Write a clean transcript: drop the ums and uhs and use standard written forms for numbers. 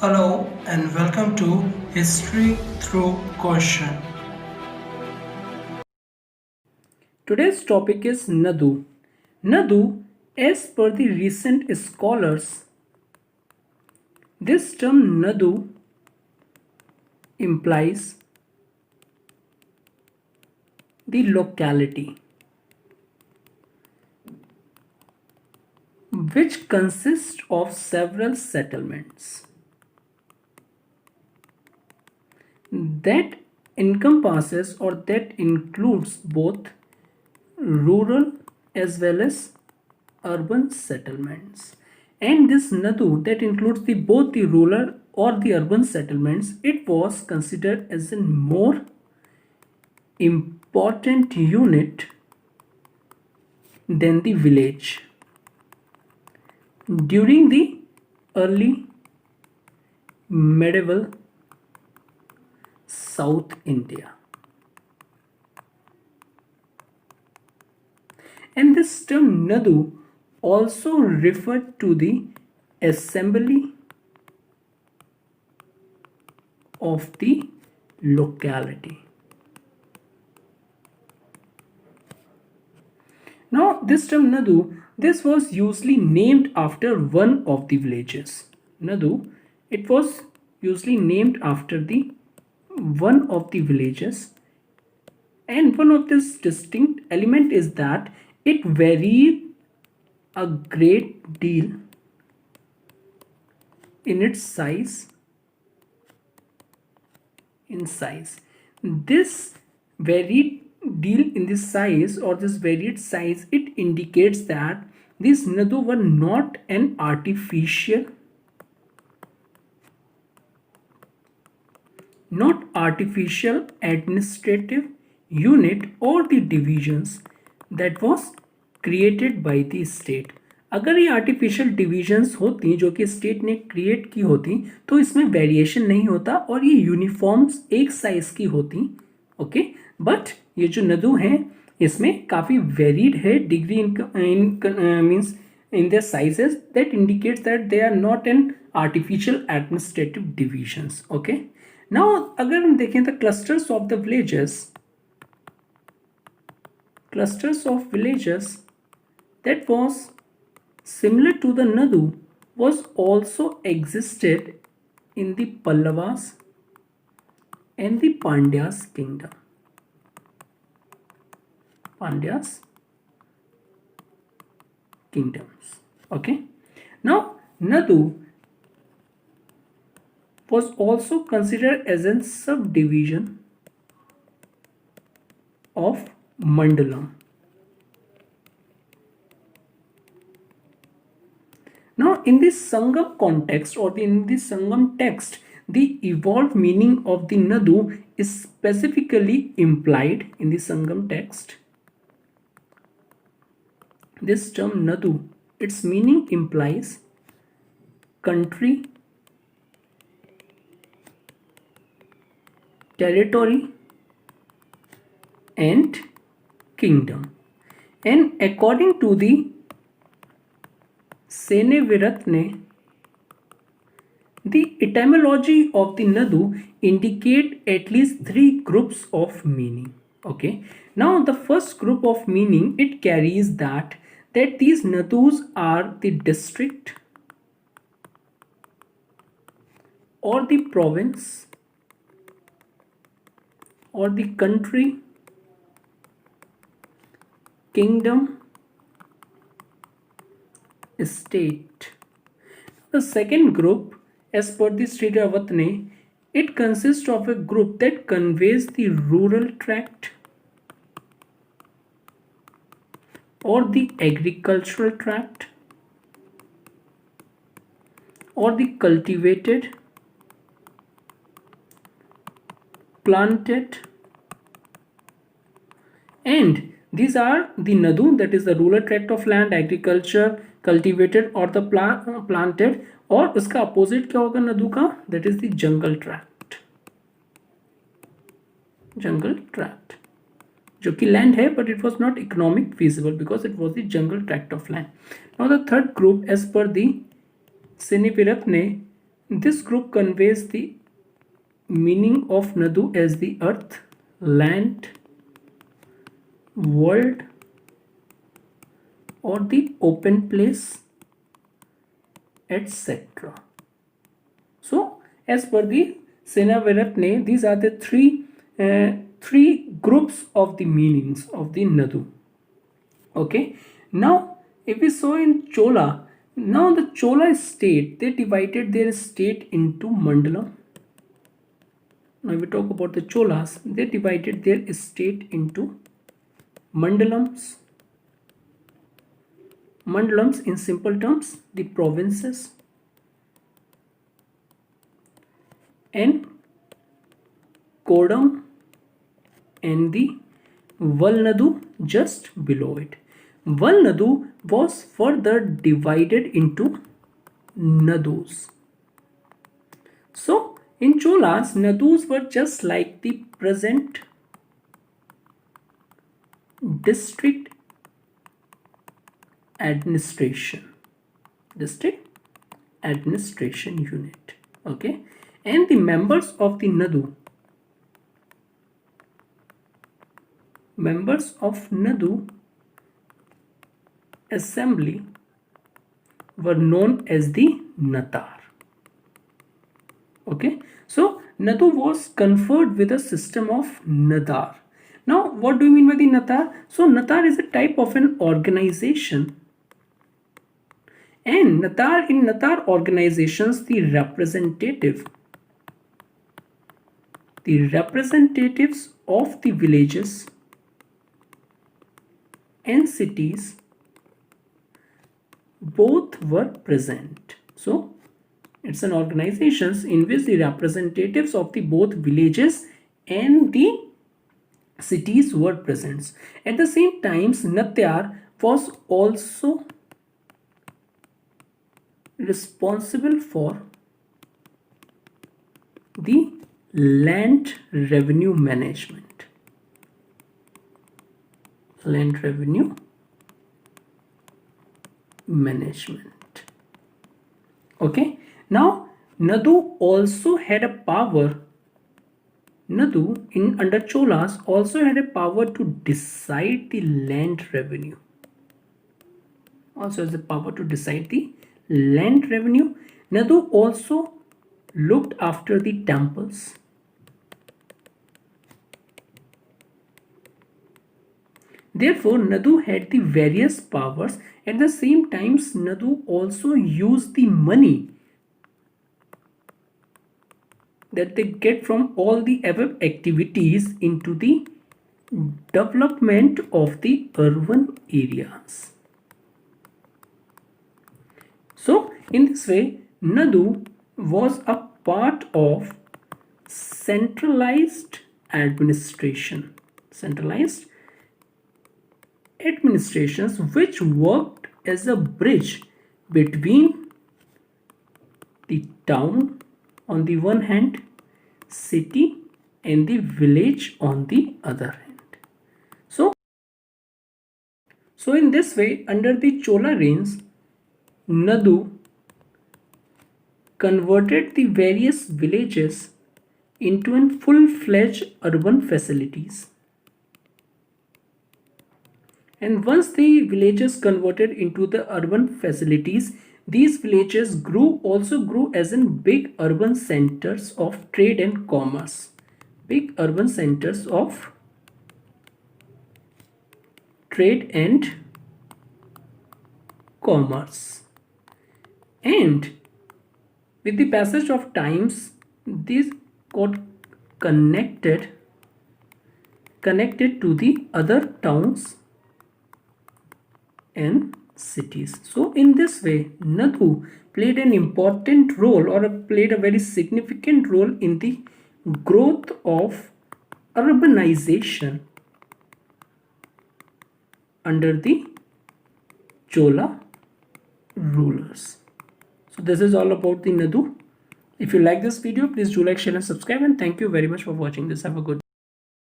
Hello and welcome to History Through Question. Today's topic is Nadu. Nadu, as per the recent scholars, this term Nadu implies the locality which consists of several settlements that encompasses or that includes both rural as well as urban settlements. And this Nadu that includes both the rural or the urban settlements, it was considered as a more important unit than the village during the early medieval South India. And this term Nadu also referred to the assembly of the locality. Now, this term Nadu, this was usually named after one of the villages. Nadu, it was usually named after the one of the villages, and one of this distinct element is that it varied a great deal in its size. This varied deal in this size or this varied size, it indicates that these Nadu were not an artificial administrative unit or the divisions that was created by the state. अगर ये artificial divisions होती जो कि state ने create की होती तो इसमें वेरिएशन नहीं होता और ये यूनिफॉर्म्स एक साइज की होती. ओके, बट ये जो नदू हैं इसमें काफ़ी वेरीड है degree in means in their sizes that indicates that they are not an artificial administrative divisions. Okay, now अगर हम देखें the clusters of villages that was similar to the Nadu was also existed in the Pallavas and the Pandyas kingdom. Kingdoms. Okay, now Nadu was also considered as a subdivision of Mandalam. Now, in this Sangam context or in this Sangam text, the evolved meaning of the Nadu is specifically implied in the Sangam text. This term Nadu, its meaning implies country, territory, and kingdom. And according to the Seneviratne, the etymology of the Nadu indicate at least three groups of meaning. Okay, now the first group of meaning, it carries that these Nadus are the district or the province or the country, kingdom, state. The second group, as per the Sri Ravatne, it consists of a group that conveys the rural tract or the agricultural tract or the cultivated, planted, and these are the Nadu, that is the rural tract of land, agriculture, cultivated or the planted. और उसका opposite क्या होगा नदू का, that is the jungle tract. जो कि land है but it was not economic feasible because it was the jungle tract of land. Now the third group, as per the Seneviratne, This group conveys the meaning of Nadu as the earth, land, world, or the open place, etc. So, as per the Senaviratne, these are the three groups of the meanings of the Nadu. Okay. Now, if we saw in Chola, now the Chola state, they divided their state into mandalam. Now, we talk about the Cholas, they divided their state into mandalams. Mandalams, in simple terms, the provinces, and Kodam and the Valnadu just below it. Valnadu was further divided into Nadus. So, in Cholas, Nadus were just like the present district administration unit. Okay, and the members of the Nadu assembly were known as the Natar. Okay, so Nadu was conferred with a system of Nadar. Now, what do you mean by the Natar? So, Natar is a type of an organization, and in Natar organizations, the representatives of the villages and cities both were present. So, it's an organization in which the representatives of the both villages and the cities were present. At the same time, Natyar was also responsible for the land revenue management. Okay, now Nadu also had a power. Nadu under Cholas also had a power to decide the land revenue. Nadu also looked after the temples. Therefore, Nadu had the various powers. At the same time, Nadu also used the money that they get from all the above activities into the development of the urban areas. So, in this way, Nadu was a part of centralized administrations which worked as a bridge between the town on the one hand, city, and the village on the other hand. So in this way, under the Chola reigns, Nadu converted the various villages into full-fledged urban facilities. And once the villages converted into the urban facilities, these villages also grew as in big urban centers of trade and commerce. And with the passage of times, these got connected to the other towns and cities. So in this way, Nadu played an important role, or played a very significant role in the growth of urbanization under the Chola rulers. So this is all about the Nadu. If you like this video, please do like, share and subscribe, and thank you very much for watching this. Have a good day.